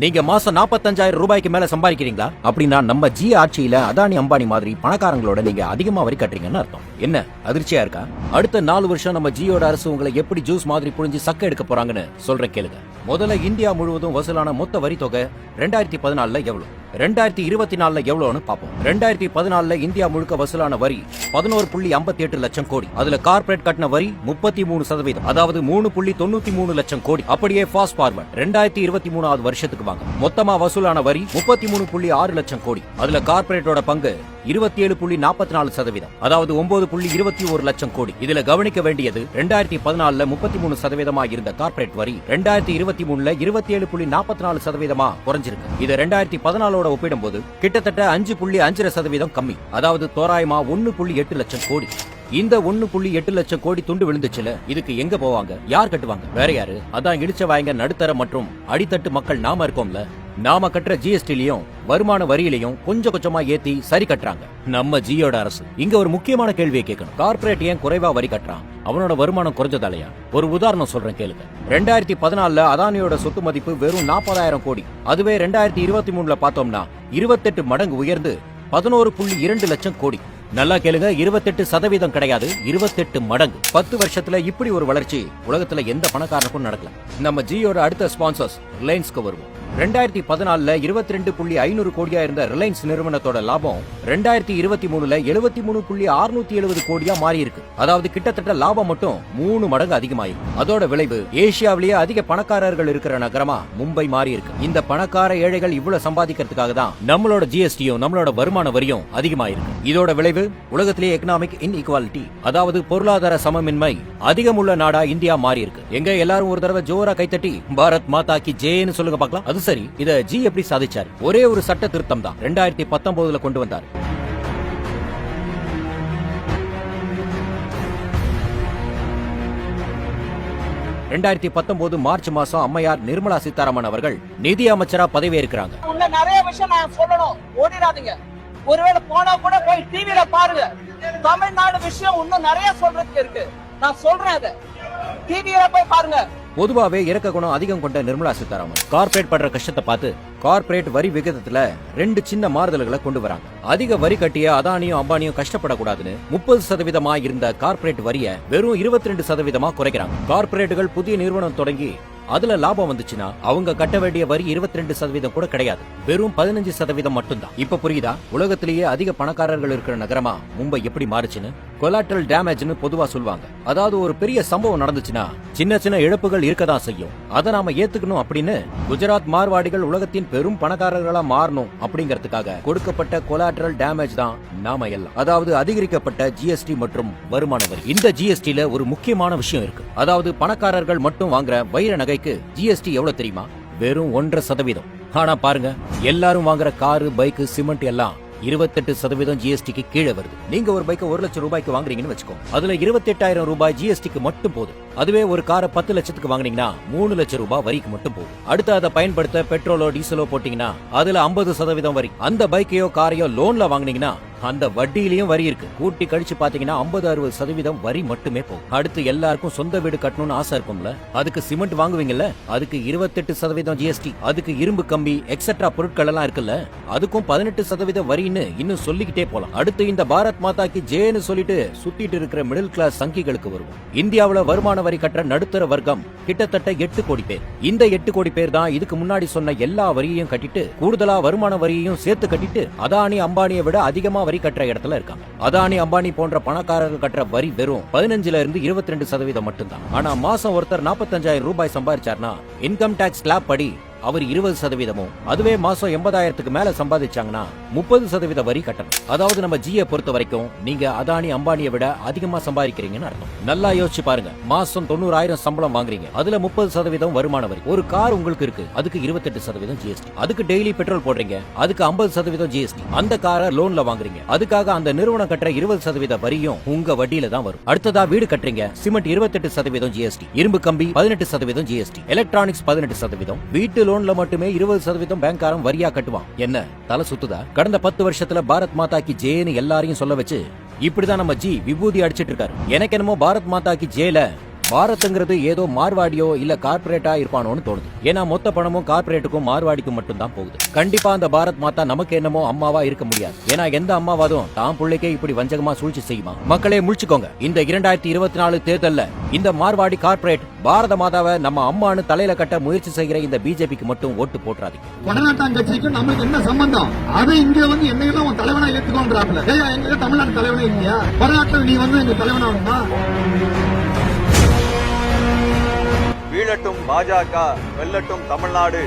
நீங்க மாசம் 45,000 ரூபாய்க்கு மேல சம்பாதிக்கிறீங்களா அப்படின்னா நம்ம ஜி ஆட்சியில அதானி அம்பானி மாதிரி பணக்காரங்களோட நீங்க அதிகமா வரி கட்டுறீங்கன்னு அர்த்தம். என்ன அதிர்ச்சியா இருக்கா? அடுத்த 4 வருஷம் நம்ம ஜியோட அரசு உங்களை எப்படி ஜூஸ் மாதிரி புழிஞ்சு சக்க எடுக்க போறாங்கன்னு சொல்றேன் கேளுங்க. முதல்ல இந்தியா முழுவதும் வசூலான மொத்த வரி தொகை 2014ல எவ்வளவு, 2024ல எவ்வளவுன்னு பாப்போம். 2014ல இந்தியா முழுக்க வசூலான வரி 11.58 லட்சம் கோடி. அதுல கார்ப்பரேட் கட்டின வரி 33%, அதாவது 3.93 லட்சம் கோடி. அப்படியே ஃபாஸ்ட் ஃபார்வர்ட் 2023 வருஷத்துக்கு வாங்க. மொத்தமா வசூலான வரி 33.6 லட்சம் கோடி. அதுல கார்ப்பரேட்டோட பங்கு 27.44%, அதாவது 9.21 லட்சம் கோடி. இதுல கவனிக்க வேண்டியது 2014ல 33% இருந்த கார்ப்பரேட் வரி 2023ல 27.44% குறைஞ்சிருக்கு. இது 2014ஓட ஒப்பிடும்போது கிட்டத்தட்ட 5.5% கம்மி, அதாவது தோராயமா 1.8 லட்சம் கோடி. இந்த 1.8 லட்சம் கோடி துண்டு விழுந்துச்சுல, இதுக்கு எங்க போவாங்க, யார் கட்டுவாங்க? வேற யாரு? அதான் இடிச்ச வாங்க நடுத்தர மற்றும் அடித்தட்டு மக்கள் நாம இருக்கோம்ல. நாம கட்டுற ஜிஎஸ்டிலையும் வருமான வரியிலையும் கொஞ்சம் கொஞ்சமா ஏத்தி சரி கட்டுறாங்க நம்ம ஜியோட அரசு. இங்க ஒரு முக்கியமான கேள்வியை கேட்கணும். கார்ப்பரேட் ஏன் குறைவா வரி கட்டுறான்? அவனோட வருமானம் குறைஞ்சதாலையா? ஒரு உதாரணம் சொல்றேன் கேளுங்க. 2014ல அதானியோட சொத்து மதிப்பு வெறும் 40,000 கோடி. அதுவே 2023ல பார்த்தோம்னா 28 மடங்கு உயர்ந்து 11.2 லட்சம் கோடி. நல்லா கேளுங்க, 28% கிடையாது, 28 மடங்கு. 10 வருஷத்துல இப்படி ஒரு வளர்ச்சி உலகத்துல எந்த பணக்காரனுக்கும் நடக்கல. நம்ம ஜியோட அடுத்த ஸ்பான்சர்ஸ் ரிலையன்ஸ்க்கு வருவோம். 2014ல 22.500 கோடியா இருந்த ரிலையன்ஸ் நிறுவனத்தோட லாபம் 2023ல 73.670 கோடியா மாறி இருக்கு. அதாவது கிட்டத்தட்ட லாபம் மட்டும் 3 மடங்கு அதிகமாயிருக்கு. அதோட விளைவு ஏசியாவிலேயே அதிக பணக்காரர்கள் இருக்கிற நகரமா மும்பை மாறி இருக்கு. இந்த பணக்கார ஏழைகள் இவ்வளவு சம்பாதிக்கிறதுக்காக தான் நம்மளோட ஜிஎஸ்டியும் நம்மளோட வருமான வரியும் அதிகமாயிருக்கு. இதோட விளைவு உலகத்திலேயே எக்கனாமிக் இன்இக்வாலிட்டி, அதாவது பொருளாதார சமமின்மை அதிகமுள்ள நாடா இந்தியா மாறி இருக்கு. எங்க எல்லாரும் ஒரு தடவை ஜோரா கைத்தட்டி பாரத் மாதா கி ஜெய்னு சொல்லுங்க பார்க்கலாம். அது சரி, இத ஜி எப்படி சாதிச்சார்? ஒரே ஒரு சட்ட திருத்தம் தான் 2019ல கொண்டு வந்தார். மார்ச் மாசம் அம்மையார் நிர்மலா சீதாராமன் அவர்கள் நிதி அமைச்சரா பதவியேற்கிறாங்க. நிறைய விஷயம் நான் சொல்லணும், ஓடிடாதீங்க. ஒருவேளை போனா கூட போய் டிவில பாருங்க. தமிழ்நாடு விஷயம் இன்னும் நிறைய சொல்றதுக்கு இருக்கு. நான் சொல்றேன், அதை டிவில போய் பாருங்க. பொதுவாவே இறக்க குணம் அதிகம் கொண்ட நிர்மலா சீதாராமன் கார்ப்பரேட் பண்ற கஷ்டத்தை பார்த்து கார்ப்பரேட் வரி விகிதத்துல 2 சின்ன மாறுதல்களை கொண்டு வராங்க. அதிக வரி கட்டிய அதானியும் அம்பானியும் கஷ்டப்படக்கூடாதுன்னு 30% இருந்த கார்ப்பரேட் வரிய வெறும் 22% குறைக்கிறாங்க. கார்ப்பரேட்டுகள் புதிய நிறுவனம் தொடங்கி அதுல லாபம் வந்துச்சுன்னா அவங்க கட்ட வேண்டிய வரி 22% கூட கிடையாது, வெறும் 15% மட்டும்தான். இப்ப புரியுதா உலகத்திலேயே அதிக பணக்காரர்கள் இருக்கிற நகரமா மும்பை எப்படி மாறுச்சுன்னு? கொலாட்ரல் டேமேஜ்னு பொதுவா சொல்லுவாங்க. அதாவது ஒரு பெரிய சம்பவம் நடந்துச்சுன்னா சின்ன சின்ன இழப்புகள் இருக்கதான் செய்யும், அதை நாம ஏத்துக்கணும். அப்படின்னு குஜராத் மார்வாடிகள் உலகத்தின் பெரும் பணக்காரர்களா மாறணும் அப்படிங்கறதுக்காக கொடுக்கப்பட்ட கொலாட்ரல் டேமேஜ் தான் நாம எல்லாம், அதாவது அதிகரிக்கப்பட்ட ஜிஎஸ்டி மற்றும் வருமான வரி. இந்த ஜிஎஸ்டில ஒரு முக்கியமான விஷயம் இருக்கு. அதாவது பணக்காரர்கள் மட்டும் வாங்குற வைர நகை ஜிஎஸ்டி எவ்வளவு தெரியுமா? வெறும் 1.5%. ஆனா பாருங்க, எல்லாரும் வாங்குற காரு, பைக், சிமெண்ட் எல்லாம் 28% ஜிஎஸ்டிக்கு கீழே வருது. நீங்க ஒரு பைக்கை 1 லட்சம் ரூபாய்க்கு வாங்குறீங்கன்னு வச்சுக்கோங்க, அதுல 28,000 ரூபாய் ஜிஎஸ்டிக்கு மட்டும் போகுது. அதுவே ஒரு காரை 10 லட்சத்துக்கு வாங்குனீங்கன்னா 3 லட்சம் ரூபாய் வரிக்கு மட்டும் போகுது. அடுத்து அதை பயன்படுத்த பெட்ரோலோ டீசலோ போட்டீங்கன்னா அதுல 50% வரி. அந்த பைக்கையோ காரையோ லோன்ல வாங்குனீங்கன்னா அந்த வட்டியிலையும் வரி இருக்கு. கூட்டி கழிச்சு பாத்தீங்கன்னா 50-60% வரி மட்டுமே போகும். அடுத்து எல்லாருக்கும் சொந்த வீடு கட்டணும்னு ஆசை இருக்கும்ல, அதுக்கு சிமெண்ட் வாங்குவீங்கல்ல, அதுக்கு 28% ஜிஎஸ்டி. அதுக்கு இரும்பு கம்பி எக்ஸெட்ரா பொருட்கள் எல்லாம் இருக்குல்ல, அதுக்கும் 18% வரின்னு இன்னும் சொல்லிக்கிட்டே போலாம். அடுத்து இந்த பாரத் மாதா கி ஜெய்னு சொல்லிட்டு சுத்திட்டு இருக்கிற மிடில் கிளாஸ் சங்கிகளுக்கு வருவோம். இந்தியாவுல வருமான வரி கட்டுற நடுத்தர வர்க்கம் கிட்டத்தட்ட 8 கோடி பேர். இந்த 8 கோடி பேர் தான் இதுக்கு முன்னாடி சொன்ன எல்லா வரியையும் கட்டிட்டு கூடுதலா வருமான வரியையும் சேர்த்து கட்டிட்டு அதானி அம்பானியை விட அதிகமா வரி கட்டுற இடத்துல இருக்காங்க. அதானி அம்பானி போன்ற பணக்காரர்கள் கட்டுற வரி வெறும் 15ல இருந்து 22% மட்டும்தான். ஆனா மாசம் ஒருத்தர் 45,000 ரூபாய் சம்பாதிச்சார்னா இன்கம் டாக்ஸ் ஸ்லாப் படி அவர் 20%, அதுவே மாசம் 80,000க்கு மேல சம்பாதிச்சாங்கன்னா 30% வரி கட்டணும். அதாவது நம்ம ஜியை பொறுத்த வரைக்கும் நீங்க அதானி அம்பானியை விட அதிகமா சம்பாதிக்கிறீங்கன்னு அர்த்தம். நல்லா யோசிச்சு பாருங்க, மாசம் 90,000 சம்பளம் வாங்குறீங்க, அதுல 30% வருமான வரி. ஒரு கார் உங்களுக்கு இருக்கு, அதுக்கு 28% ஜிஎஸ்டி. அதுக்கு டெய்லி பெட்ரோல் போடுறீங்க, அதுக்கு 50% ஜிஎஸ்டி. அந்த காரை லோன்ல வாங்குறீங்க, அதுக்காக அந்த நிறுவனம் கட்டுற 20% வரியும் உங்க வட்டியில தான் வரும். அடுத்ததா வீடு கட்டுறீங்க, சிமெண்ட் 28% ஜிஎஸ்டி, இரும்பு கம்பி 18% ஜிஎஸ்டி, எலக்ட்ரானிக்ஸ் 18%, வீட்டு லோன்ல மட்டுமே 20% பேங்காரன் வரியா கட்டுவான். என்ன தலை சுத்துதா? கடந்த 10 வருஷத்துல பாரத் மாதா கி ஜெய்னு எல்லாரையும் சொல்ல வச்சு இப்படிதான் நம்ம ஜி விபூதி அடிச்சிட்டு இருக்காரு. எனக்கு என்னமோ பாரத் மாதா கி ஜெயில பாரத்ங்கிறது ஏதோ மார்வாடியோ இல்ல கார்ப்பரேட்டா இருப்பானோன்னு தோணுது. ஏன்னா மொத்த பணமும் கார்ப்பரேட்டுக்கும் மார்வாடிக்கும் மட்டும் தான் போகுது. கண்டிப்பா அந்த பாரத் மாதா நமக்கு என்னமோ அம்மாவா இருக்க முடியாது. ஏன்னா எந்த அம்மாவாதும் தான் பிள்ளைக்கே இப்படி வஞ்சகமா சூழ்ச்சி செய்யுமா? மக்களே முழிச்சுக்கோங்க. இந்த 2024 தேர்தல்ல இந்த மார்வாடி கார்ப்பரேட் பாரத மாதாவை நம்ம அம்மானு தலையில கட்ட முயற்சி செய்கிற இந்த பிஜேபிக்கு மட்டும் ஓட்டு போட்டுறாதீங்க. வடநாட்டான் கட்சிக்கு நம்மளுக்கு என்ன சம்பந்தம்? அதை இங்க வந்து என்னையெல்லாம் உன் தலைவனா ஏத்துக்கோன்றாப்ல. எங்க தமிழ்நாடு தலைவனே இல்லையா? வடநாட்டில் நீ வந்து எங்க தலைவனாகுமா? வீழட்டும் பாஜக, வெல்லட்டும் தமிழ்நாடு.